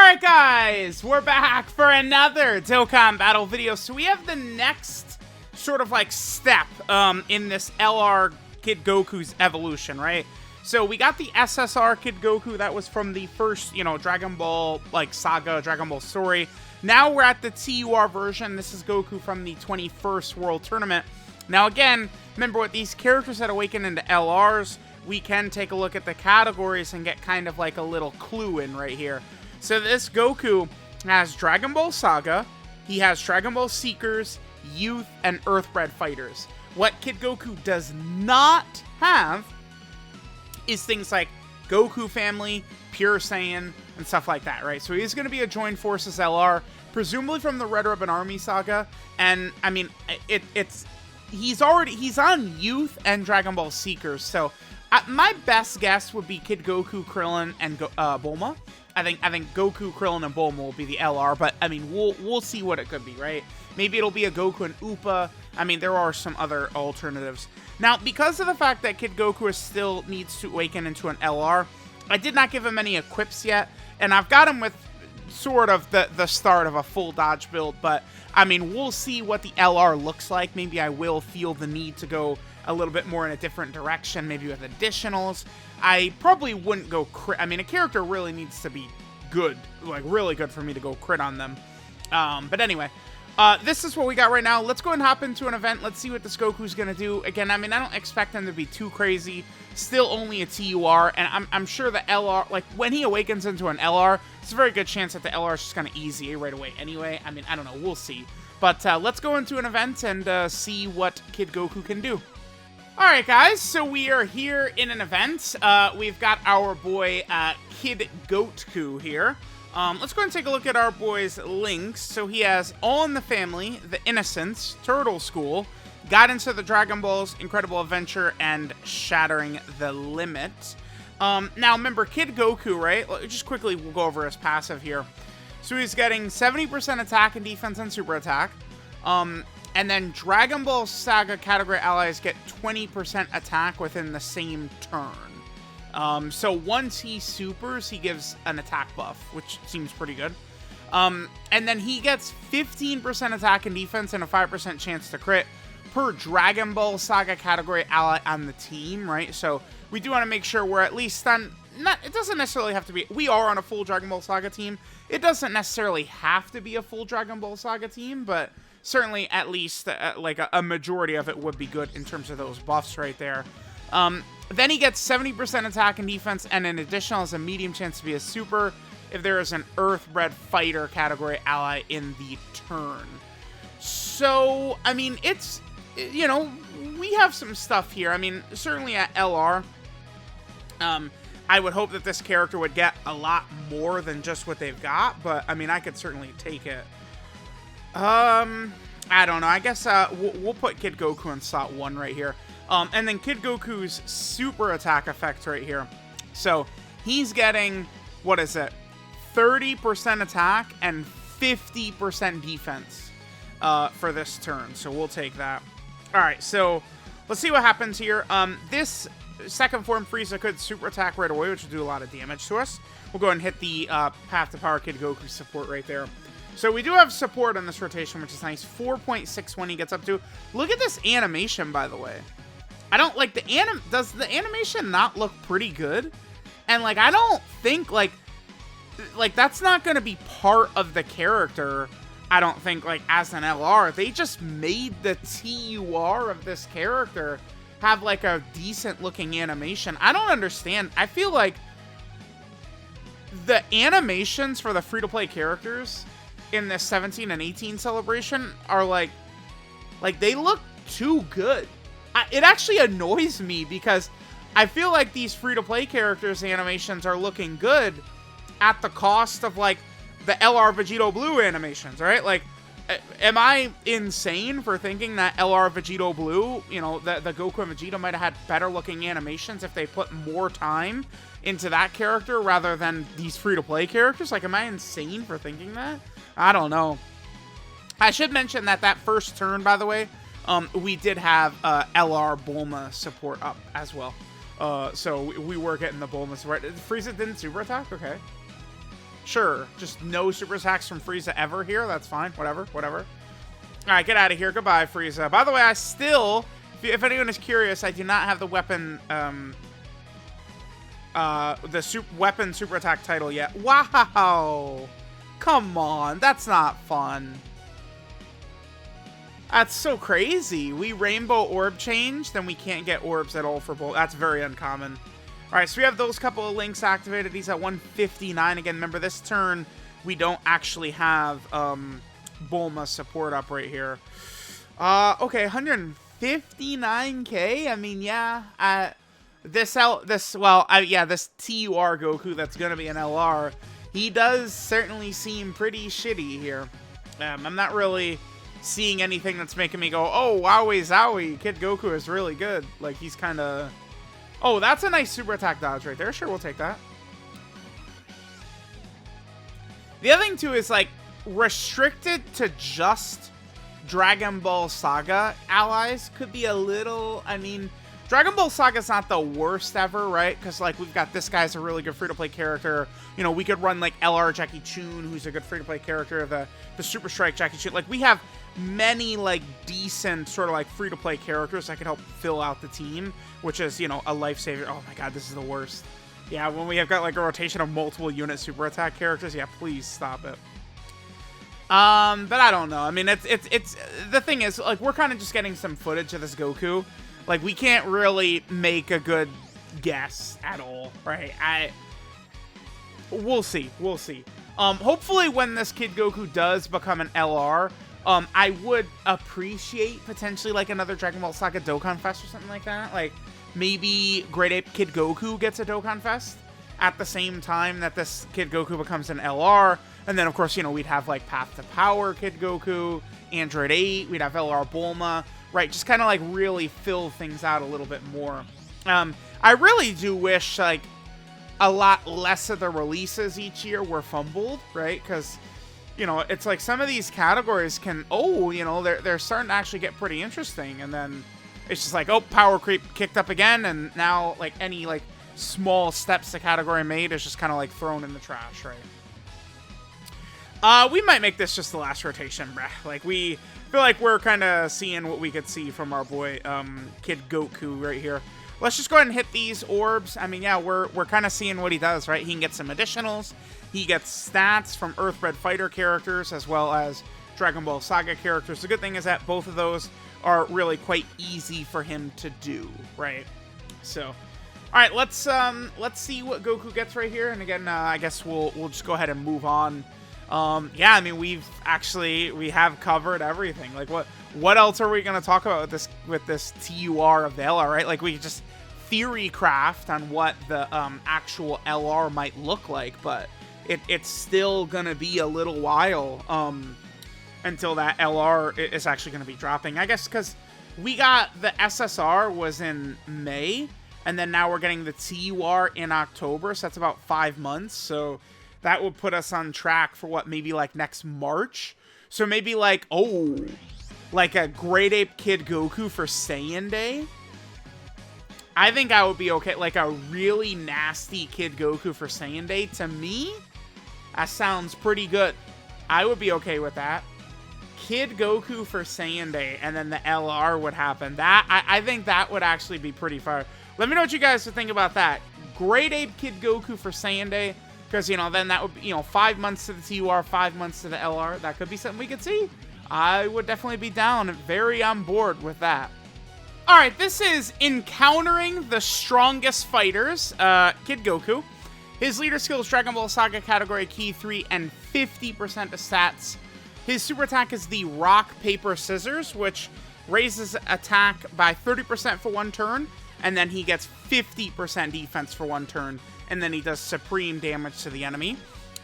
Alright guys, we're back for another Dokkan battle video. So we have the next sort of like step in this LR Kid Goku's evolution, right? So we got the SSR Kid Goku that was from the first, Dragon Ball like saga, Dragon Ball story. Now we're at the TUR version. This is Goku from the 21st World Tournament. Now again, remember with these characters that awaken into LRs, we can take a look at the categories and get kind of like a little clue in right here. So this Goku has Dragon Ball Saga, he has Dragon Ball Seekers, Youth, and Earthbred Fighters. What Kid Goku does not have is things like Goku Family, Pure Saiyan, and stuff like that, right? So he's going to be a Joined Forces LR, presumably from the Red Ribbon Army Saga, and I mean, he's on Youth and Dragon Ball Seekers, so my best guess would be Kid Goku, Krillin, and Bulma. I think Goku, Krillin, and Bulma will be the LR, but I mean, we'll see what it could be, right? Maybe it'll be a Goku and Upa. I mean, there are some other alternatives. Now, because of the fact that Kid Goku still needs to awaken into an LR, I did not give him any equips yet, and I've got him with sort of the start of a full dodge build, but I mean, we'll see what the LR looks like. Maybe I will feel the need to go a little bit more in a different direction, maybe with additionals. I probably wouldn't go crit. I mean, a character really needs to be good, like really good for me to go crit on them. But anyway, this is what we got right now. Let's go and hop into an event. Let's see what this Goku's going to do. Again, I mean, I don't expect him to be too crazy. Still only a TUR, and I'm sure the LR, like, when he awakens into an LR, it's a very good chance that the LR is just going to easy right away anyway. I mean, I don't know. We'll see. But let's go into an event and see what Kid Goku can do. Alright guys, so we are here in an event. We've got our boy Kid GOKU here. Let's go and take a look at our boy's links. So he has All in the Family, The Innocents, Turtle School, Guidance of the Dragon Balls, Incredible Adventure, and Shattering the Limit. Now remember, Kid Goku, right? Just quickly, we'll go over his passive here. So he's getting 70% attack and defense and super attack. And then Dragon Ball Saga category allies get 20% attack within the same turn. So once he supers, he gives an attack buff, which seems pretty good. And then he gets 15% attack and defense and a 5% chance to crit per Dragon Ball Saga category ally on the team, right? So we do want to make sure we're at least on... it doesn't necessarily have to be... We are on a full Dragon Ball Saga team. It doesn't necessarily have to be a full Dragon Ball Saga team, but... certainly, at least, like, a majority of it would be good in terms of those buffs right there. Then he gets 70% attack and defense, and an additional has a medium chance to be a super if there is an Earthbred Fighter category ally in the turn. So, I mean, it's, we have some stuff here. I mean, certainly at LR, I would hope that this character would get a lot more than just what they've got, but, I mean, I could certainly take it. I don't know. I guess, we'll put Kid Goku in slot 1 right here. And then Kid Goku's super attack effect right here. So, he's getting, what is it? 30% attack and 50% defense, for this turn. So, we'll take that. Alright, so, let's see what happens here. This second form Frieza could super attack right away, which will do a lot of damage to us. We'll go ahead and hit the, Path to Power Kid Goku support right there. So we do have support on this rotation, which is nice. 4.61 he gets up to. Look at this animation, by the way. I don't like the does the animation not look pretty good? And like, I don't think like that's not going to be part of the character. I don't think like as an LR. They just made the TUR of this character have like a decent looking animation. I don't understand. I feel like the animations for the free-to-play characters in this 17 and 18 celebration are like they look too good. It actually annoys me because I feel like these free-to-play characters animations are looking good at the cost of like the LR Vegito Blue animations, right? Like, am I insane for thinking that LR Vegito Blue, the Goku and Vegeta might have had better looking animations if they put more time into that character rather than these free-to-play characters? Like, am I insane for thinking that? I don't know. I should mention that first turn, by the way, we did have LR Bulma support up as well. So we were getting the Bulma support. Frieza didn't super attack? Okay. Sure. Just no super attacks from Frieza ever here. That's fine. Whatever. Whatever. All right, get out of here. Goodbye, Frieza. By the way, I still, if anyone is curious, I do not have the weapon, weapon super attack title yet. Wow. Come on. That's not fun. That's so crazy. We rainbow orb change, then we can't get orbs at all for both. That's very uncommon. All right, so we have those couple of links activated. He's at 159 again. Remember, this turn, we don't actually have Bulma support up right here. Okay, 159k. I mean, yeah. This TUR Goku that's gonna be an LR. He does certainly seem pretty shitty here. I'm not really seeing anything that's making me go, oh, wowie zowie, Kid Goku is really good. Like, he's kind of... Oh, that's a nice super attack dodge right there. Sure, we'll take that. The other thing, too, is, like, restricted to just Dragon Ball Saga allies could be a little... I mean, Dragon Ball Saga's not the worst ever, right? Because, like, we've got this guy's a really good free-to-play character. You know, we could run, like, LR Jackie Chun, who's a good free-to-play character. The Super Strike Jackie Chun. Like, we have many, like, decent sort of, like, free-to-play characters that could help fill out the team, which is, you know, a lifesaver. Oh, my God, this is the worst. Yeah, when we have got, like, a rotation of multiple unit super attack characters, yeah, please stop it. But I don't know. I mean, it's the thing is, like, we're kind of just getting some footage of this Goku. Like, we can't really make a good guess at all, right? We'll see. We'll see. Hopefully when this Kid Goku does become an LR, I would appreciate potentially, like, another Dragon Ball Saga Dokkan Fest or something like that. Like, maybe Great Ape Kid Goku gets a Dokkan Fest at the same time that this Kid Goku becomes an LR. And then, of course, you know, we'd have, like, Path to Power Kid Goku, Android 8, we'd have LR Bulma. Right, just kind of, like, really fill things out a little bit more. I really do wish, like, a lot less of the releases each year were fumbled, right? Because, you know, it's like some of these categories can, you know, they're starting to actually get pretty interesting. And then it's just like, oh, power creep kicked up again. And now, like, any, like, small steps the category made is just kind of, like, thrown in the trash, right? We might make this just the last rotation, bruh. Like, we feel like we're kind of seeing what we could see from our boy, Kid Goku right here. Let's just go ahead and hit these orbs. I mean, yeah, we're kind of seeing what he does, right? He can get some additionals. He gets stats from Earthbred Fighter characters as well as Dragon Ball Saga characters. The good thing is that both of those are really quite easy for him to do, right? So, all right, let's see what Goku gets right here. And again, I guess we'll just go ahead and move on. Yeah, I mean, we have covered everything. Like, what else are we going to talk about with this TUR of the LR, right? Like, we could just theory craft on what the actual LR might look like, but it's still going to be a little while until that LR is actually going to be dropping. I guess because we got the SSR was in May, and then now we're getting the TUR in October, so that's about 5 months, so that would put us on track for what, maybe like next March? So maybe like, like a Great Ape Kid Goku for Saiyan Day? I think I would be okay. Like a really nasty Kid Goku for Saiyan Day, to me, that sounds pretty good. I would be okay with that. Kid Goku for Saiyan Day, and then the LR would happen. I think that would actually be pretty fire. Let me know what you guys would think about that. Great Ape Kid Goku for Saiyan Day. Because, you know, then that would be, you know, 5 months to the TUR, 5 months to the LR. That could be something we could see. I would definitely be down and very on board with that. All right, this is Encountering the Strongest Fighters, Kid Goku. His leader skill is Dragon Ball Saga category key 3 and 50% of stats. His super attack is the Rock, Paper, Scissors, which raises attack by 30% for 1 turn, and then he gets 50% defense for 1 turn. And then he does supreme damage to the enemy.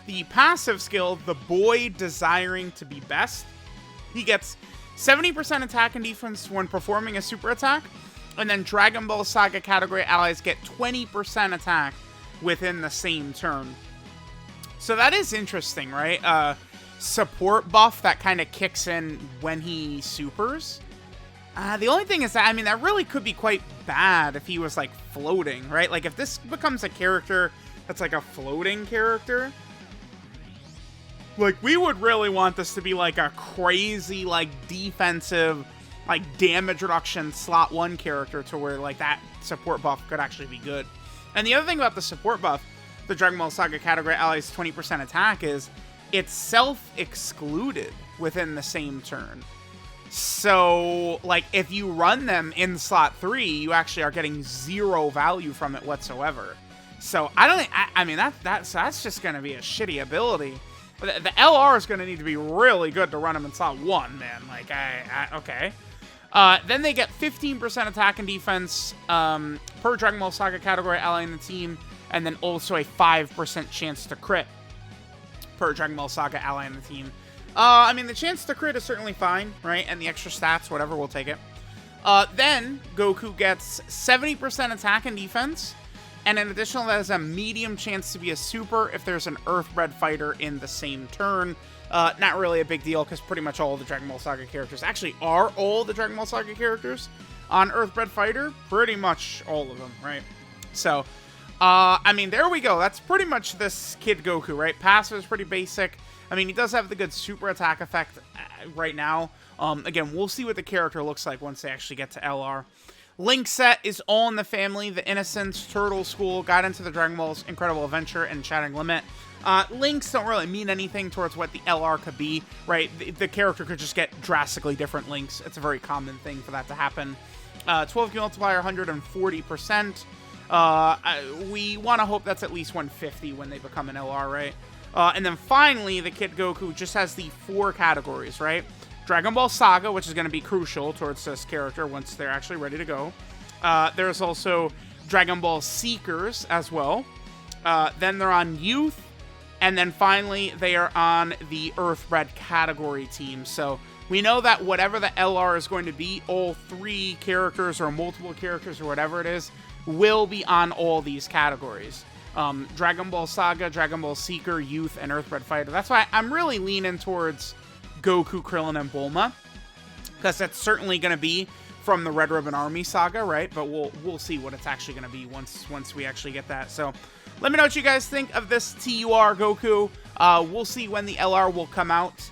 The passive skill, the Boy Desiring to be Best. He gets 70% attack and defense when performing a super attack. And then Dragon Ball Saga category allies get 20% attack within the same turn. So that is interesting, right? Support buff that kind of kicks in when he supers. The only thing is that, I mean, that really could be quite bad if he was, like, floating, right? Like, if this becomes a character that's, like, a floating character, Like, we would really want this to be, like, a crazy, like, defensive, like, damage reduction slot 1 character to where, like, that support buff could actually be good. And the other thing about the support buff, the Dragon Ball Saga category allies 20% attack, is it's self-excluded within the same turn. So, like, if you run them in slot 3, you actually are getting 0 value from it whatsoever. So, I mean, that's just going to be a shitty ability. The LR is going to need to be really good to run them in slot 1, man. Like, okay. Then they get 15% attack and defense per Dragon Ball Saga category ally in the team, and then also a 5% chance to crit per Dragon Ball Saga ally in the team. I mean, the chance to crit is certainly fine, right? And the extra stats, whatever, we'll take it. Then Goku gets 70% attack and defense, and in addition to that is a medium chance to be a super if there's an Earthbred fighter in the same turn. Not really a big deal, because pretty much all the Dragon Ball Saga characters actually are all the Dragon Ball Saga characters on Earthbred fighter. Pretty much all of them, right? So, I mean, there we go. That's pretty much this Kid Goku, right? Passive is pretty basic. I mean, he does have the good super attack effect right now. Again, we'll see what the character looks like once they actually get to LR. Link set is All in the Family, The Innocents, Turtle School, Guide into the Dragon Ball's Incredible Adventure, and Shattered Limit. Links don't really mean anything towards what the LR could be, right? The character could just get drastically different links. It's a very common thing for that to happen. 12 multiplier, 140%. We want to hope that's at least 150 when they become an LR, right? And then finally, the Kid Goku just has the 4 categories, right? Dragon Ball Saga, which is going to be crucial towards this character once they're actually ready to go. There's also Dragon Ball Seekers as well. Then they're on Youth. And then finally, they are on the Earthbred category team. So we know that whatever the LR is going to be, all 3 characters or multiple characters or whatever it is, will be on all these categories. Dragon Ball Saga, Dragon Ball Seeker, Youth, and Earthbred Fighter. That's why I'm really leaning towards Goku, Krillin, and Bulma, because that's certainly going to be from the Red Ribbon Army saga, right? But we'll see what it's actually going to be once we actually get that. So let me know what you guys think of this TUR Goku. We'll see when the LR will come out.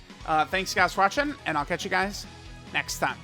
Thanks guys for watching, and I'll catch you guys next time.